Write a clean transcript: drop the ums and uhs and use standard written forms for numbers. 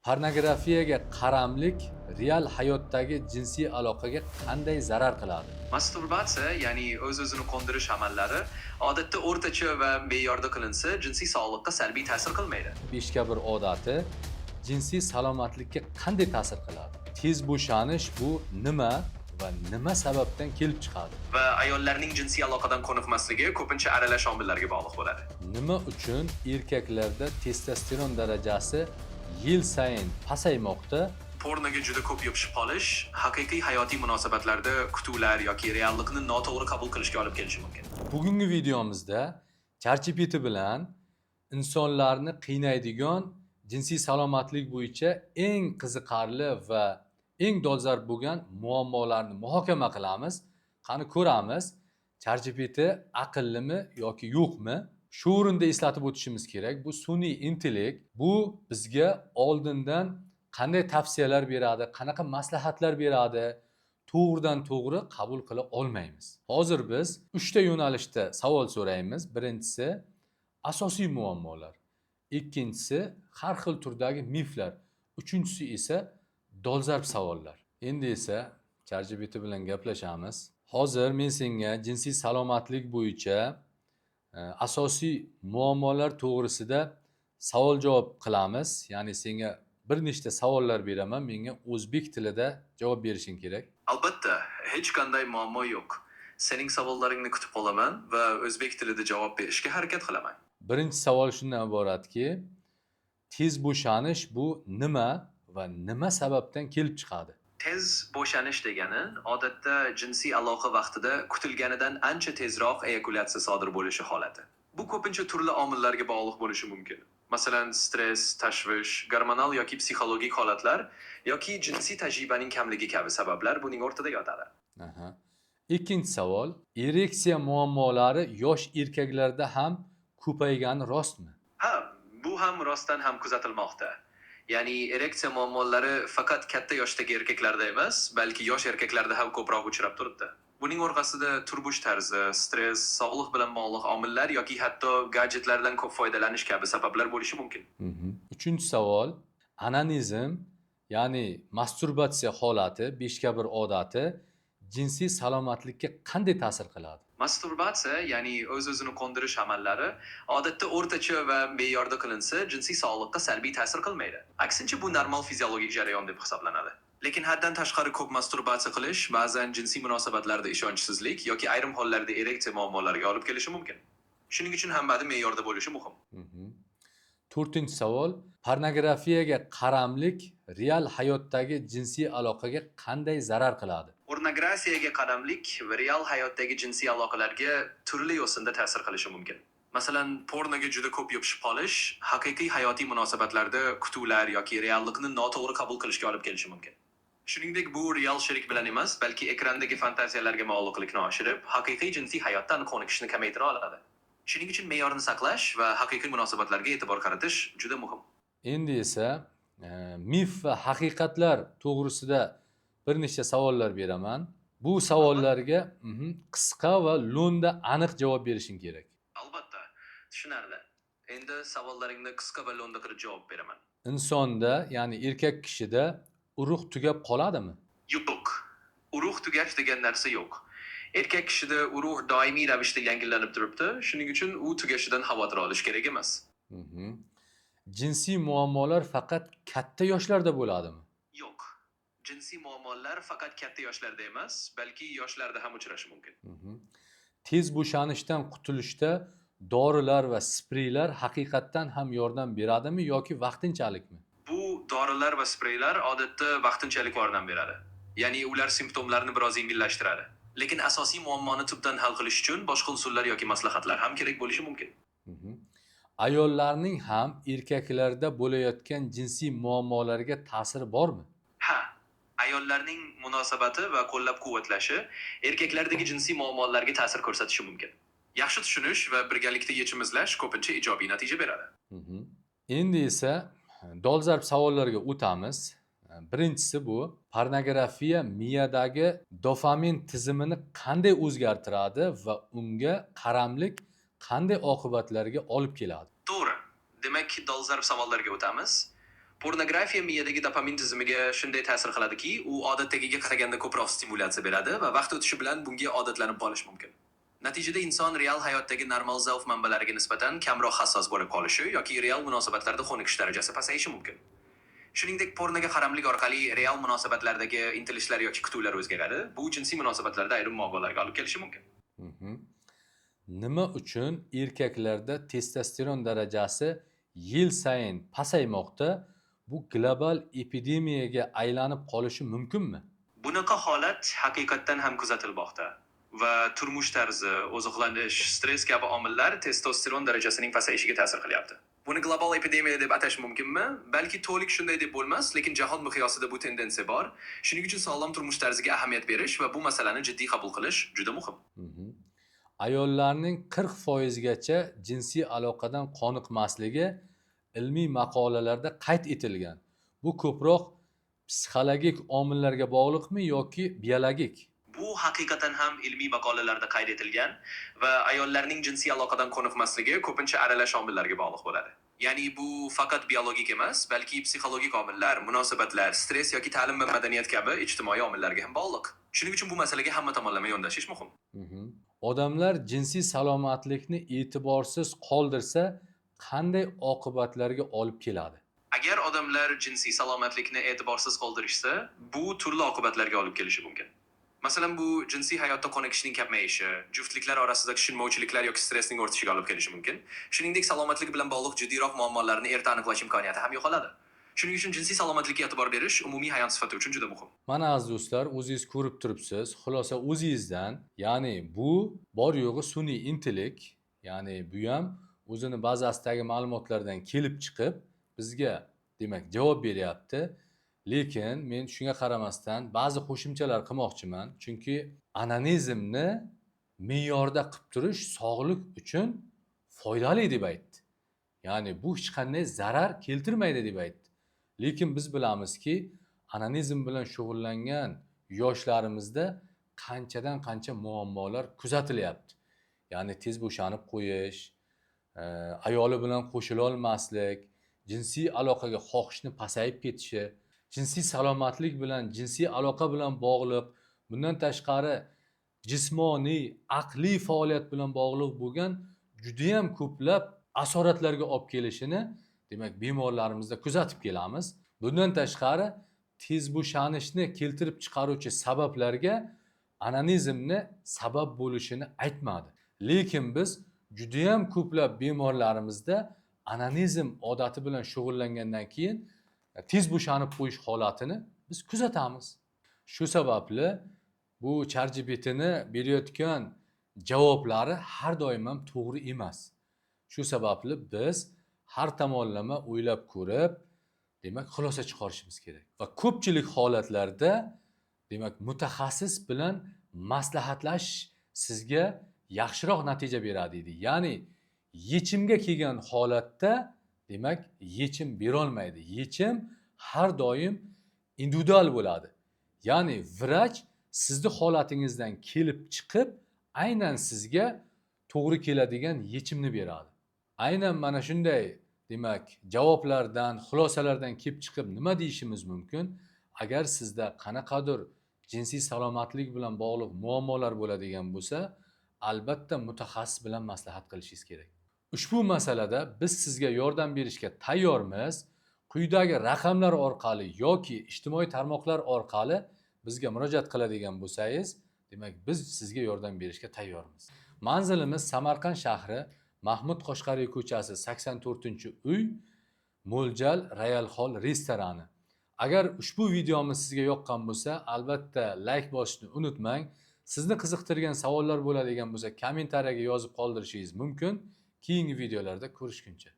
Pornografiyaga qaramlik real hayotdagi jinsiy aloqaga qanday zarar qiladi? Masturbatsiya, ya'ni o'z-o'zini qo'ndirish amallari odatda o'rtacha va me'yorda qilinsa, jinsiy sog'liqqa salbiy ta'sir qilmaydi. Beshga bir odati jinsiy salomatlikka qanday ta'sir qiladi? Tez bo'shanish bu nima va nima sababdan kelib chiqadi? Va ayollarning jinsiy aloqadan qoniqmasligi ko'pincha aralash omillarga bog'liq bo'ladi. Nima uchun erkaklarda testosteron darajasi yil sayin pasaymoqda? Pornoga juda ko'p yopishib qolish haqiqiy hayotiy munosabatlarda kutuvlar yoki reallikni noto'g'ri qabul qilishga olib kelishi mumkin. Bugungi videomizda ChatGPT bilan insonlarni qiynaydigan jinsiy salomatlik bo'yicha eng qiziqarli va eng dolzarb bo'lgan muammolarni muhokama qilamiz. Qani ko'ramiz, ChatGPT aqllimi yoki yo'qmi? Shu o'rinda eslatib o'tishimiz kerak, bu sun'iy intellekt, bu bizga oldindan qanday tavsiyalar beradi, qanaqa maslahatlar beradi, to'g'ridan to'g'ri qabul qila olmaymiz. Hozir biz 3 ta yo'nalishda savol so'raymiz. Birinchisi asosiy muammolar, ikkinchisi har xil turdagi miflar, uchinchisi esa dolzarb savollar. Endi esa ChatGPT bilan gaplashamiz. Hozir men senga jinsiy salomatlik bo'yicha asosiy muammolar to'g'risida savol-javob qilamiz. Ya'ni senga bir nechta savollar beraman, menga o'zbek tilida javob berishing kerak. Albatta, hech qanday muammo yo'q. Sening savollaringni kutib qolaman va o'zbek tilida javob berishga harakat qilaman. Birinchi savol shundan iboratki, tez bo'shanish bu nima va nima sababdan kelib chiqadi? Tez bo'shanish degani odatda jinsiy aloqa vaqtida kutilganidan ancha tezroq eyakulyatsiya sodir bo'lishi holati. Bu ko'pincha turli omillarga bog'liq bo'lishi mumkin. Masalan, stress, tashvish, gormonal yoki psixologik holatlar yoki jinsiy tajribaning kamligi kabi sabablar buning o'rtada yotadi. Aha. Ikkinchi savol, ereksiya muammolari yosh erkaklarda ham ko'paygani rostmi? Ha, bu ham rostdan ham kuzatilmoqda. Ya'ni ereksiya muammolari faqat katta yoshdagi erkaklarda emas, balki yosh erkaklarda ham ko'proq uchrab turibdi. Buning orqasida turmush tarzi, stress, sog'liq bilan bog'liq omillar yoki hatto gadjetlardan ko'p foydalanish kabi sabablar bo'lishi mumkin. Uchinchi savol, onanizm, ya'ni masturbatsiya holati, beshga bir odati jinsiy salomatlikka qanday ta'sir qiladi? Masturbatsiya, ya'ni o'z-o'zini qo'ndirish amallari odatda o'rtacha va me'yorda qilinsa, jinsiy sog'liqqa salbiy ta'sir qilmaydi. Aksincha, bu normal fiziologik jarayon deb hisoblanadi. Lekin haddan tashqari ko'p masturbatsiya qilish ba'zan jinsiy munosabatlarda ishonchsizlik yoki ayrim hollarda ereksiya muammolariga olib kelishi mumkin. Shuning uchun hammasi me'yorda bo'lishi muhim. To'rtinchi savol, pornografiyaga qaramlik real hayotdagi jinsiy aloqaga qanday zarar qiladi? Pornografiyaga qadamlik va real hayotdagi jinsiy aloqalarga turli yo'sinda ta'sir qilishi mumkin. Masalan, pornoga juda ko'p yopishib qolish haqiqiy hayotiy munosabatlarda kutuvlar yoki reallikni noto'g'ri qabul qilishga olib kelishi mumkin. Shuningdek, bu real sherik bilan emas, balki ekrandagi fantaziyalarga bog'liqlikni oshirib, haqiqiy jinsiy hayotdan qoniqishni kamaytira oladi. Shuning uchun me'yorni saqlash va haqiqiy munosabatlarga e'tibor qaratish juda muhim. Endi esa mif va haqiqatlar to'g'risida bir nechta savollar beraman. Bu savollarga qisqa va lo'nda aniq javob berishing kerak. Albatta, tushunarli. Endi savollaringni qisqa va lo'nda qilib javob beraman. Insonda, ya'ni erkak kishida urug' tugab qoladimi? Yo'q. Urug' tugash degan narsa yo'q. Erkak kishida urug' doimiy ravishda yangilanib turibdi, shuning uchun u tugashidan xavotir olish kerak emas. Jinsiy muammolar faqat katta yoshlarda bo'ladimi? Yo'q. Jinsiy muammolar faqat katta yoshlarda emas, balki yoshlarda ham uchrashi mumkin. Tez bo'shanishdan qutulishda dorilar va spreylar haqiqatdan ham yordam beradimi yoki vaqtinchalikmi? Bu dorilar va spreylar odatda vaqtinchalik yordam beradi. Ya'ni ular simptomlarni biroz yengillashtiradi. Lekin asosiy muammoni tubdan hal qilish uchun boshqa usullar yoki maslahatlar ham kerak bo'lishi mumkin. Ayollarning ham erkaklarda bo'layotgan jinsiy muammolarga ta'siri bormi? Ha, ayollarning munosabati va qo'llab-quvvatlashi erkaklardagi jinsiy muammolarga ta'sir ko'rsatishi mumkin. Yaxshi tushunish va birgalikda yechim izlash ko'pincha ijobiy natija beradi. Endi esa dolzarb savollarga o'tamiz. Birinchisi bu, pornografiya miyadagi dopamin tizimini qanday o'zgartiradi va unga qaramlik qanday oqibatlarga olib keladi? To'g'ri. Demak, dolzarb savollarga o'tamiz. Pornografiya miyadagi dopamin tizimiga shunday ta'sir qiladiki, u odatdagiga qaraganda ko'proq stimulyatsiya beradi va vaqt o'tishi bilan bunga odatlanib qolish mumkin. Natijada inson real hayotdagi normal zavq manbalariga nisbatan kamroq hassos bo'lib qolishi yoki real munosabatlarda xoniqish darajasi pasayishi mumkin. Shuningdek, pornoga qaramlik orqali real munosabatlardagi intilishlar yoki kutuvlar o'zgaradi. Bu jinsiy munosabatlarda ayrim muammolarga olib kelishi mumkin. Mhm. Nima uchun erkaklarda testosteron darajasi yil sayin pasaymoqda? Bu global epidemiyaga aylanib qolishi mumkinmi? Bunaqa holat haqiqatdan ham kuzatilmoqda va turmush tarzi, oziqlanish, stress kabi omillar testosteron darajasining pasayishiga ta'sir qilyapti. Buni global epidemiya deb atash mumkinmi? Balki to'liq shunday deb bo'lmas, lekin jahon miqyosida bu tendensiya bor. Shuning uchun sog'lom turmush tarziga ahamiyat berish va bu masalani jiddiy qabul qilish juda muhim. Mhm. Ayollarning 40%gacha jinsiy aloqadan qoniqmasligi ilmiy maqolalarda qayd etilgan. Bu ko'proq psixologik omillarga bog'liqmi yoki biologik? Bu haqiqatan ham ilmiy maqolalarda qayd etilgan va ayollarning jinsiy aloqadan qoniqmasligi ko'pincha aralash omillarga bog'liq bo'ladi. Ya'ni bu faqat biologik emas, balki psixologik omillar, munosabatlar, stress yoki ta'lim va madaniyat kabi ijtimoiy omillarga ham bog'liq. Shuning uchun bu masalaga hamma tomonlama yondashish muhim. Mhm. Odamlar jinsiy salomatlikni e'tiborsiz qoldirsa, qanday oqibatlarga olib keladi? Agar odamlar jinsiy salomatlikni e'tiborsiz qoldirishsa, bu turli oqibatlarga olib kelishi mumkin. Masalan, bu jinsiy hayotda qoniqishning kamayishi, juftliklar orasida tushunmovchiliklar yoki stressning ortishiga olib kelishi mumkin. Shuningdek, salomatlik bilan bog'liq jiddiyroq muammolarni erta aniqlash imkoniyati ham yo'qoladi. Shuning uchun jinsiy salomatlikka e'tibor berish umumiy hayot sifati uchun juda muhim. Mana aziz do'stlar, o'zingiz ko'rib turibsiz. Xulosa o'zingizdan, ya'ni bu bor yo'g'i sun'iy intellekt, ya'ni bu ham o'zini bazasidagi ma'lumotlardan kelib chiqib bizga demak javob beryapti. Lekin men shunga qaramasdan ba'zi qo'shimchalar qilmoqchiman, chunki onanizmni me'yorda qilib turish sog'liq uchun foydali deb aytdi. Ya'ni bu hech qanday zarar keltirmaydi deb aytdi. Lekin biz bilamizki, onanizm bilan shug'ullangan yoshlarimizda qanchadan qancha muammolar kuzatilyapti. Ya'ni tez bo'shanib qo'yish, ayoli bilan qo'shila olmaslik, jinsiy aloqaga xohishni pasayib ketishi, jinsiy salomatlik bilan, jinsiy aloqa bilan bog'liq, bundan tashqari jismoniy, aqliy faoliyat bilan bog'liq bo'lgan judayam ko'plab asoratlarga olib kelishini demak bemorlarimizda kuzatib kelamiz. Bundan tashqari tez bo'shanishni keltirib chiqaruvchi sabablarga onanizmni sabab bo'lishini aytmadi. Lekin biz judayam ko'plab bemorlarimizda onanizm odati bilan shug'ullangandan keyin tez bo'shanib qo'yish holatini biz kuzatamiz. Shu sababli bu ChatGPTni berayotgan javoblari har doim ham to'g'ri emas. Shu sababli biz har tomonlama o'ylab ko'rib, demak xulosa chiqarishimiz kerak. Va ko'pchilik holatlarda demak mutaxassis bilan maslahatlashish sizga yaxshiroq natija beradi deydi. Ya'ni yechimga kelgan holatda demak yechim bera olmaydi. Yechim har doim individual bo'ladi. Ya'ni vrach sizni holatingizdan kelib chiqib, aynan sizga to'g'ri keladigan yechimni beradi. Aynan mana shunday demak javoblardan, xulosalardan kelib chiqib nima deyishimiz mumkin? Agar sizda qanaqadir jinsiy salomatlik bilan bog'liq muammolar bo'ladigan bo'lsa, albatta mutaxassis bilan maslahat qilishingiz kerak. Ushbu masalada biz sizga yordam berishga tayyormiz. Quyidagi raqamlar orqali yoki ijtimoiy tarmoqlar orqali bizga murojaat qiladigan bo'lsangiz, demak biz sizga yordam berishga tayyormiz. Manzilimiz Samarqand shahri, Mahmud Qoshqariy ko'chasi 84-uy, Mo'ljal Royal Hall restorani. Agar ushbu videomiz sizga yoqqan bo'lsa, albatta like bosishni unutmang. Sizni qiziqtirgan savollar bo'ladigan bo'lsa, kommentariyaga yozib qoldirishingiz mumkin. Keyingi videolarda ko'rishguncha.